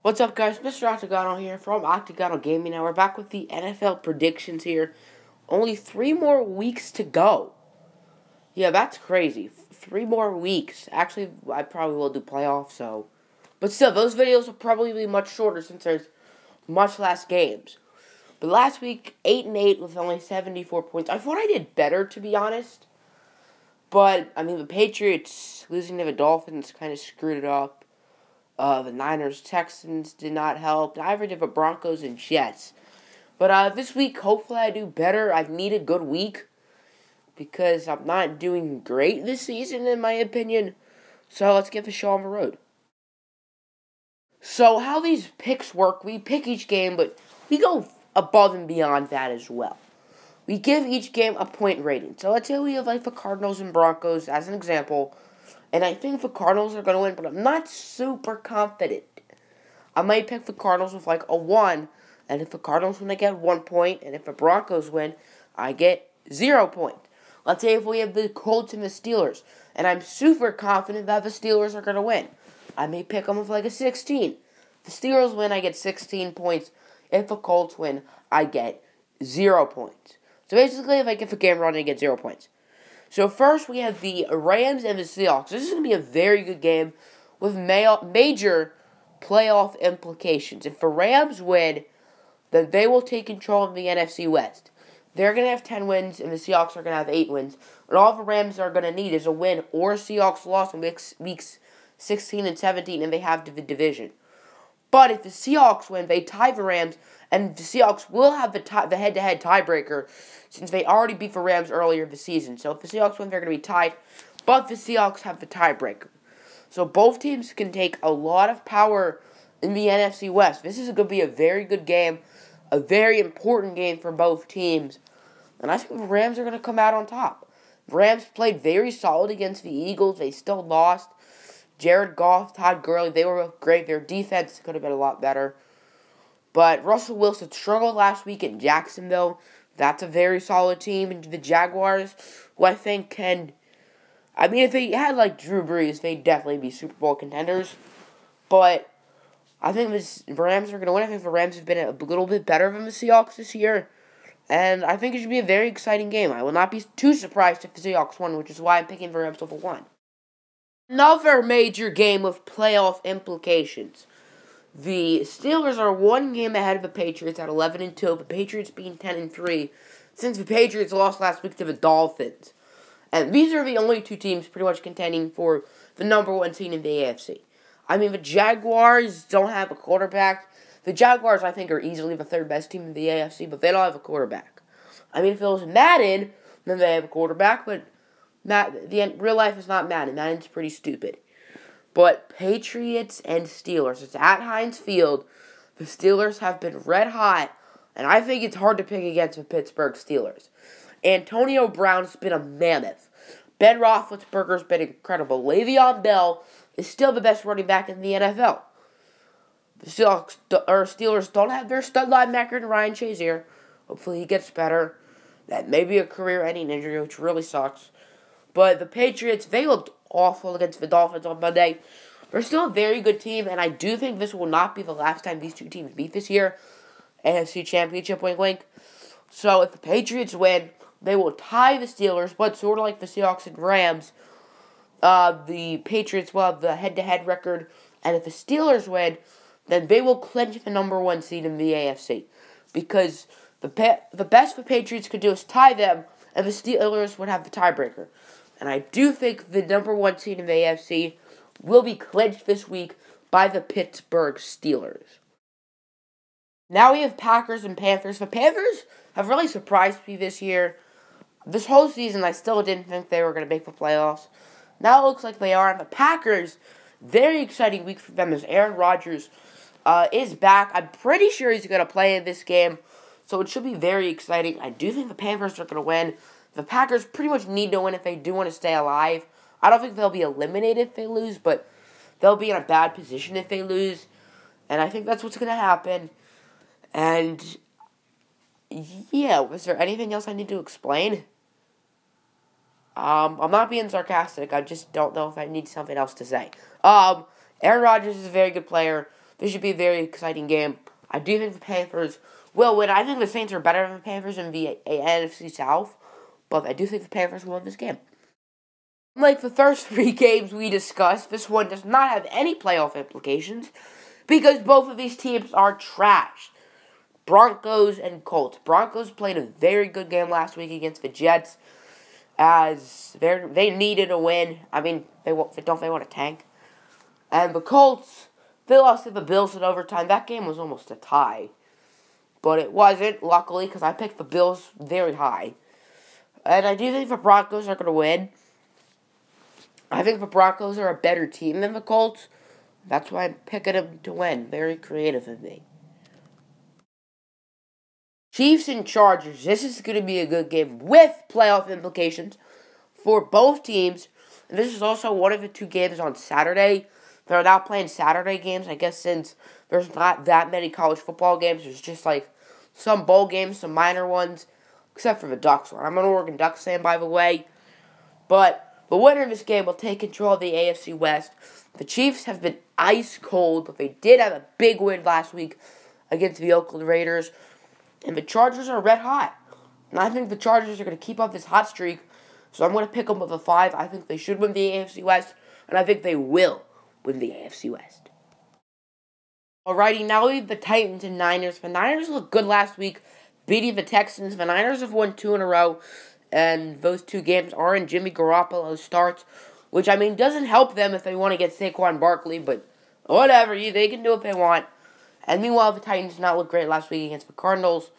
What's up, guys? Mr. Octagonal here from Octagonal Gaming. Now we're back with the NFL predictions here. Only 3 more weeks to go. Yeah, that's crazy. 3 more weeks. Actually, I probably will do playoffs, so. But still, those videos will probably be much shorter since there's much less games. But last week, 8-8 with only 74 points. I thought I did better, to be honest. But, I mean, the Patriots losing to the Dolphins kind of screwed it up. The Niners, Texans did not help. Neither did the Broncos and Jets. But this week, hopefully I do better. I need a good week because I'm not doing great this season, in my opinion. So let's get the show on the road. So how these picks work, we pick each game, but we go above and beyond that as well. We give each game a point rating. So let's say we have like the Cardinals and Broncos as an example. And I think the Cardinals are going to win, but I'm not super confident. I might pick the Cardinals with like a 1. And if the Cardinals win, I get 1 point. And if the Broncos win, I get 0 points. Let's say if we have the Colts and the Steelers. And I'm super confident that the Steelers are going to win. I may pick them with like a 16. If the Steelers win, I get 16 points. If the Colts win, I get 0 points. So basically, if I get the game wrong, I get 0 points. So first, we have the Rams and the Seahawks. This is going to be a very good game with major playoff implications. If the Rams win, then they will take control of the NFC West. They're going to have 10 wins, and the Seahawks are going to have 8 wins. And all the Rams are going to need is a win or a Seahawks loss in weeks 16 and 17, and they have the division. But if the Seahawks win, they tie the Rams, and the Seahawks will have the head-to-head tiebreaker since they already beat the Rams earlier this season. So if the Seahawks win, they're going to be tied, but the Seahawks have the tiebreaker. So both teams can take a lot of power in the NFC West. This is going to be a very good game, a very important game for both teams. And I think the Rams are going to come out on top. The Rams played very solid against the Eagles. They still lost. Jared Goff, Todd Gurley, they were great. Their defense could have been a lot better. But Russell Wilson struggled last week in Jacksonville. That's a very solid team. And the Jaguars, who I think can... I mean, if they had, like, Drew Brees, they'd definitely be Super Bowl contenders. But I think the Rams are going to win. I think the Rams have been a little bit better than the Seahawks this year. And I think it should be a very exciting game. I will not be too surprised if the Seahawks won, which is why I'm picking the Rams with a 1. Another major game with playoff implications. The Steelers are 1 game ahead of the Patriots at 11-2. The Patriots being 10-3, since the Patriots lost last week to the Dolphins. And these are the only 2 teams pretty much contending for the number 1 seed in the AFC. I mean, the Jaguars don't have a quarterback. The Jaguars, I think, are easily the 3rd best team in the AFC, but they don't have a quarterback. I mean, if it was Madden, then they have a quarterback, but real life is not Madden. Madden's pretty stupid. But Patriots and Steelers, it's at Heinz Field. The Steelers have been red hot, and I think it's hard to pick against the Pittsburgh Steelers. Antonio Brown's been a mammoth. Ben Roethlisberger's been incredible. Le'Veon Bell is still the best running back in the NFL. The Steelers don't have their stud linebacker in Ryan Shazier. Hopefully he gets better. That may be a career-ending injury, which really sucks. But the Patriots, they looked awful against the Dolphins on Monday. They're still a very good team, and I do think this will not be the last time these 2 teams meet this year. AFC Championship, wink, wink. So if the Patriots win, they will tie the Steelers, but sort of like the Seahawks and Rams, the Patriots will have the head-to-head record, and if the Steelers win, then they will clinch the number 1 seed in the AFC. Because the best the Patriots could do is tie them, and the Steelers would have the tiebreaker. And I do think the number 1 seed in the AFC will be clinched this week by the Pittsburgh Steelers. Now we have Packers and Panthers. The Panthers have really surprised me this year. This whole season, I still didn't think they were going to make the playoffs. Now it looks like they are. And the Packers, very exciting week for them as Aaron Rodgers is back. I'm pretty sure he's going to play in this game, so it should be very exciting. I do think the Panthers are going to win. The Packers pretty much need to win if they do want to stay alive. I don't think they'll be eliminated if they lose, but they'll be in a bad position if they lose. And I think that's what's going to happen. And, yeah, was there anything else I need to explain? I'm not being sarcastic. I just don't know if I need something else to say. Aaron Rodgers is a very good player. This should be a very exciting game. I do think the Panthers will win. I think the Saints are better than the Panthers in the NFC South, but I do think the Panthers will win this game. Like the first 3 games we discussed, this one does not have any playoff implications because both of these teams are trash. Broncos and Colts. Broncos played a very good game last week against the Jets as they needed a win. I mean, they want to tank. And the Colts, they lost to the Bills in overtime. That game was almost a tie. But it wasn't, luckily, because I picked the Bills very high. And I do think the Broncos are going to win. I think the Broncos are a better team than the Colts. That's why I'm picking them to win. Very creative of me. Chiefs and Chargers. This is going to be a good game with playoff implications for both teams. And this is also one of the 2 games on Saturday. They're now playing Saturday games, I guess, since there's not that many college football games. There's just like some bowl games, some minor ones, except for the Ducks one. I'm an Oregon Ducks fan, by the way. But the winner of this game will take control of the AFC West. The Chiefs have been ice cold, but they did have a big win last week against the Oakland Raiders. And the Chargers are red hot. And I think the Chargers are going to keep up this hot streak. So I'm going to pick them with a 5. I think they should win the AFC West. And I think they will win the AFC West. Alrighty, now we have the Titans and Niners. The Niners looked good last week, beating the Texans. The Niners have won 2 in a row. And those 2 games are in Jimmy Garoppolo's starts. Which, I mean, doesn't help them if they want to get Saquon Barkley. But whatever, they can do what they want. And meanwhile, the Titans did not look great last week against the Cardinals.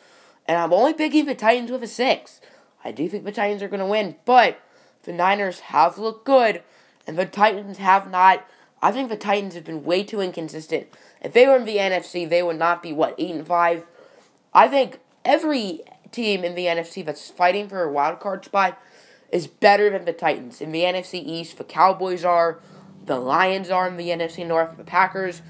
And I'm only picking the Titans with a 6. I do think the Titans are going to win. But the Niners have looked good. And the Titans have not. I think the Titans have been way too inconsistent. If they were in the NFC, they would not be, 8-5? I think every team in the NFC that's fighting for a wild card spot is better than the Titans. In the NFC East, the Cowboys are. The Lions are in the NFC North. The Packers,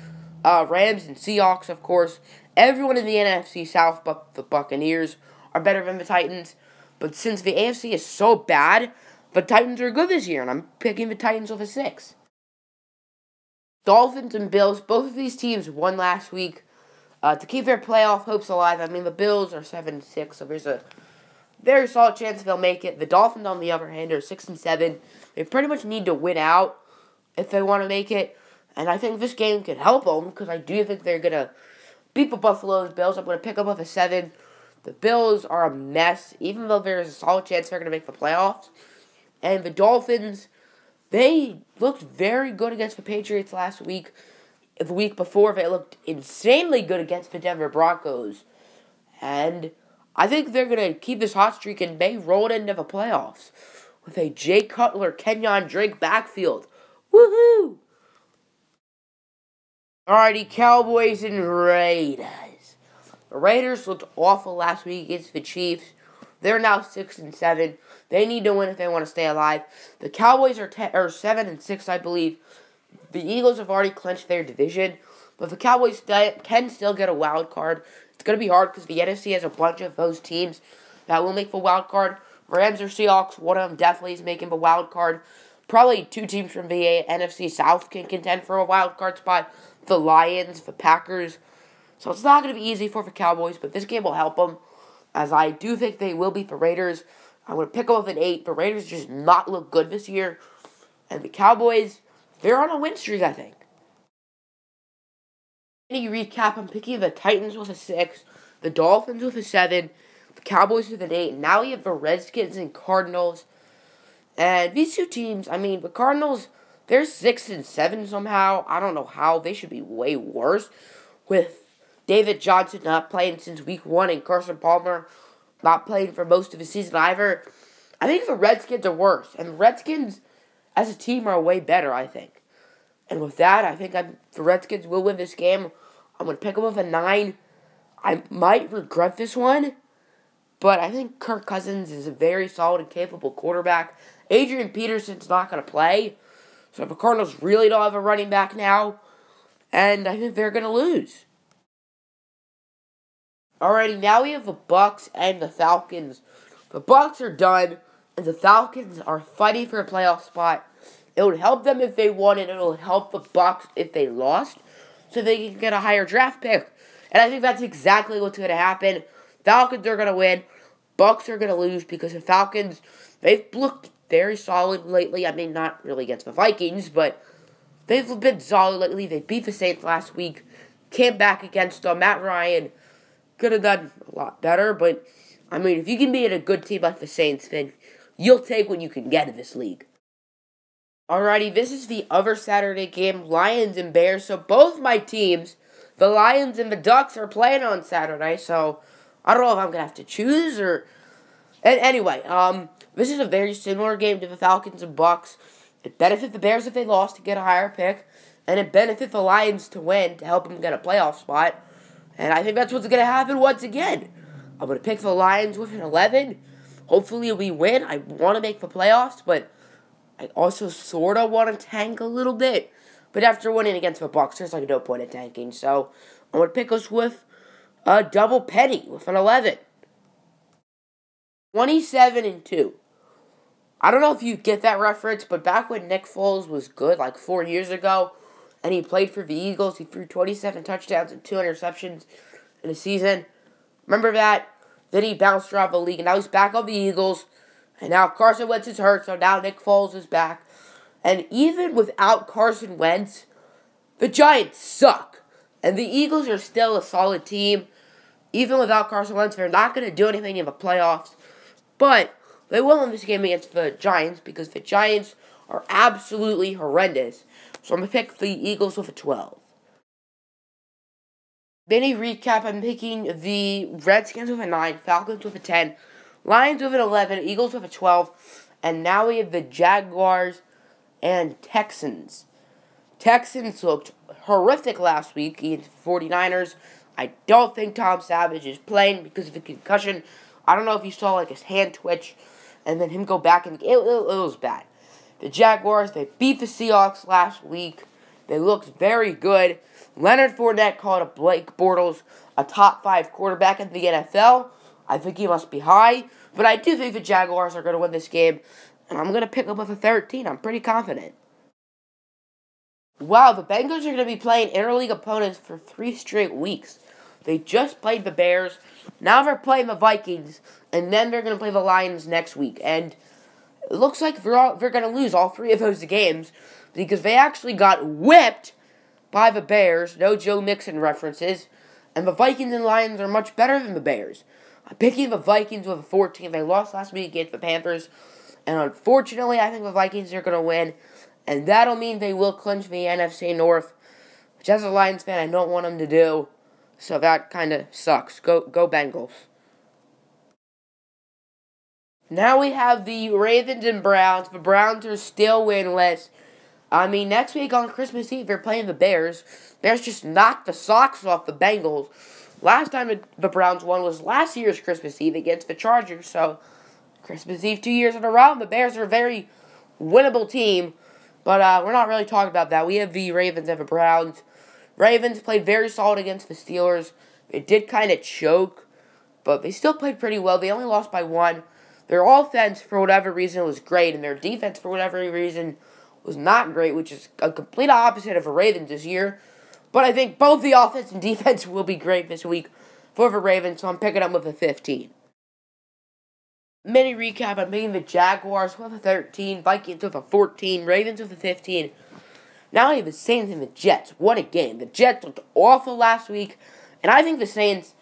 Rams and Seahawks, of course. Everyone in the NFC South but the Buccaneers are better than the Titans. But since the AFC is so bad, the Titans are good this year, and I'm picking the Titans with a 6. Dolphins and Bills, both of these teams won last week to keep their playoff hopes alive. I mean, the Bills are 7-6, so there's a very solid chance they'll make it. The Dolphins, on the other hand, are 6-7. They pretty much need to win out if they want to make it. And I think this game could help them because I do think they're going to beat the Buffalo Bills. I'm going to pick up with a 7. The Bills are a mess, even though there's a solid chance they're going to make the playoffs. And the Dolphins, they looked very good against the Patriots last week. The week before, they looked insanely good against the Denver Broncos. And I think they're going to keep this hot streak and may roll it into the playoffs with a Jay Cutler, Kenyon Drake backfield. Woohoo! Alrighty, Cowboys and Raiders. The Raiders looked awful last week against the Chiefs. They're now 6-7. They need to win if they want to stay alive. The Cowboys are 7-6, I believe. The Eagles have already clinched their division, but the Cowboys can still get a wild card. It's going to be hard because the NFC has a bunch of those teams that will make the wild card. Rams or Seahawks, one of them definitely is making the wild card. Probably 2 teams from the NFC South can contend for a wild card spot. The Lions, the Packers. So it's not going to be easy for the Cowboys, but this game will help them, as I do think they will beat the Raiders. I'm going to pick them up at 8. The Raiders just not look good this year. And the Cowboys, they're on a win streak, I think. Any recap, I'm picking the Titans with a 6, the Dolphins with a 7, the Cowboys with an 8. And now we have the Redskins and Cardinals. And these 2 teams, I mean, the Cardinals, they're 6-7 somehow. I don't know how. They should be way worse. With David Johnson not playing since week 1 and Carson Palmer not playing for most of the season either. I think the Redskins are worse. And the Redskins, as a team, are way better, I think. And with that, I think the Redskins will win this game. I'm going to pick them with a 9. I might regret this one, but I think Kirk Cousins is a very solid and capable quarterback. Adrian Peterson's not going to play. So the Cardinals really don't have a running back now. And I think they're going to lose. Alrighty, now we have the Bucs and the Falcons. The Bucs are done, and the Falcons are fighting for a playoff spot. It would help them if they won, and it will help the Bucs if they lost. so they can get a higher draft pick. And I think that's exactly what's going to happen. Falcons are going to win. Bucs are going to lose because the Falcons, they've looked very solid lately. I mean, not really against the Vikings, but they've been solid lately. They beat the Saints last week, came back against them. Matt Ryan could have done a lot better, but, I mean, if you can beat a good team like the Saints, then you'll take what you can get in this league. Alrighty, this is the other Saturday game, Lions and Bears. So both my teams, the Lions and the Ducks, are playing on Saturday, so I don't know if I'm going to have to choose or... And anyway, this is a very similar game to the Falcons and Bucs. It benefits the Bears if they lost to get a higher pick, and it benefits the Lions to win to help them get a playoff spot. And I think that's what's going to happen once again. I'm going to pick the Lions with an 11. Hopefully we win. I want to make the playoffs, but I also sort of want to tank a little bit. But after winning against the Bucs, there's like no point in tanking. So I'm going to pick us with a double penny with an 11. 27-2. I don't know if you get that reference, but back when Nick Foles was good, like 4 years ago, and he played for the Eagles, he threw 27 touchdowns and 2 interceptions in a season. Remember that? Then he bounced around the league, and now he's back on the Eagles. And now Carson Wentz is hurt, so now Nick Foles is back. And even without Carson Wentz, the Giants suck. And the Eagles are still a solid team. Even without Carson Wentz, they're not going to do anything in the playoffs. But they will in this game against the Giants because the Giants are absolutely horrendous. So I'm going to pick the Eagles with a 12. Mini recap, I'm picking the Redskins with a 9, Falcons with a 10, Lions with an 11, Eagles with a 12, and now we have the Jaguars and Texans. Texans looked horrific last week against the 49ers. I don't think Tom Savage is playing because of the concussion. I don't know if you saw like his hand twitch and then him go back and it was bad. The Jaguars, they beat the Seahawks last week. They looked very good. Leonard Fournette called Blake Bortles a top 5 quarterback in the NFL. I think he must be high. But I do think the Jaguars are going to win this game. And I'm going to pick them with a 13. I'm pretty confident. Wow, the Bengals are going to be playing interleague opponents for 3 straight weeks. They just played the Bears. Now they're playing the Vikings. And then they're going to play the Lions next week. And it looks like they're going to lose all 3 of those games. Because they actually got whipped by the Bears. No Joe Mixon references. And the Vikings and Lions are much better than the Bears. I'm picking the Vikings with a 14. They lost last week against the Panthers. And unfortunately, I think the Vikings are going to win. And that'll mean they will clinch the NFC North. Which as a Lions fan, I don't want them to do. So that kind of sucks. Go Bengals. Now we have the Ravens and Browns. The Browns are still winless. I mean, next week on Christmas Eve, they're playing the Bears. Bears just knocked the socks off the Bengals. Last time the Browns won was last year's Christmas Eve against the Chargers. So, Christmas Eve 2 years in a row. The Bears are a very winnable team. But we're not really talking about that. We have the Ravens and the Browns. Ravens played very solid against the Steelers. They did kind of choke, but they still played pretty well. They only lost by 1. Their offense, for whatever reason, was great, and their defense, for whatever reason, was not great, which is a complete opposite of the Ravens this year. But I think both the offense and defense will be great this week for the Ravens, so I'm picking them with a 15. Mini recap, I'm picking the Jaguars with a 13, Vikings with a 14, Ravens with a 15. Now we have the Saints and the Jets. What a game. The Jets looked awful last week, and I think the Saints,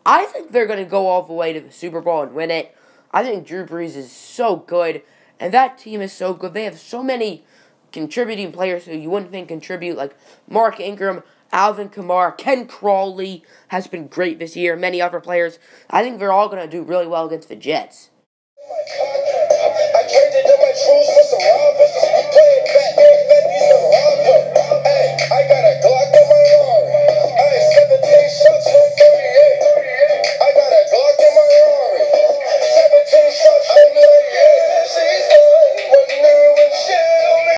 I think they're going to go all the way to the Super Bowl and win it. I think Drew Brees is so good, and that team is so good. They have so many contributing players who you wouldn't think contribute, like Mark Ingram, Alvin Kamara, Ken Crawley has been great this year, many other players. I think they're all going to do really well against the Jets.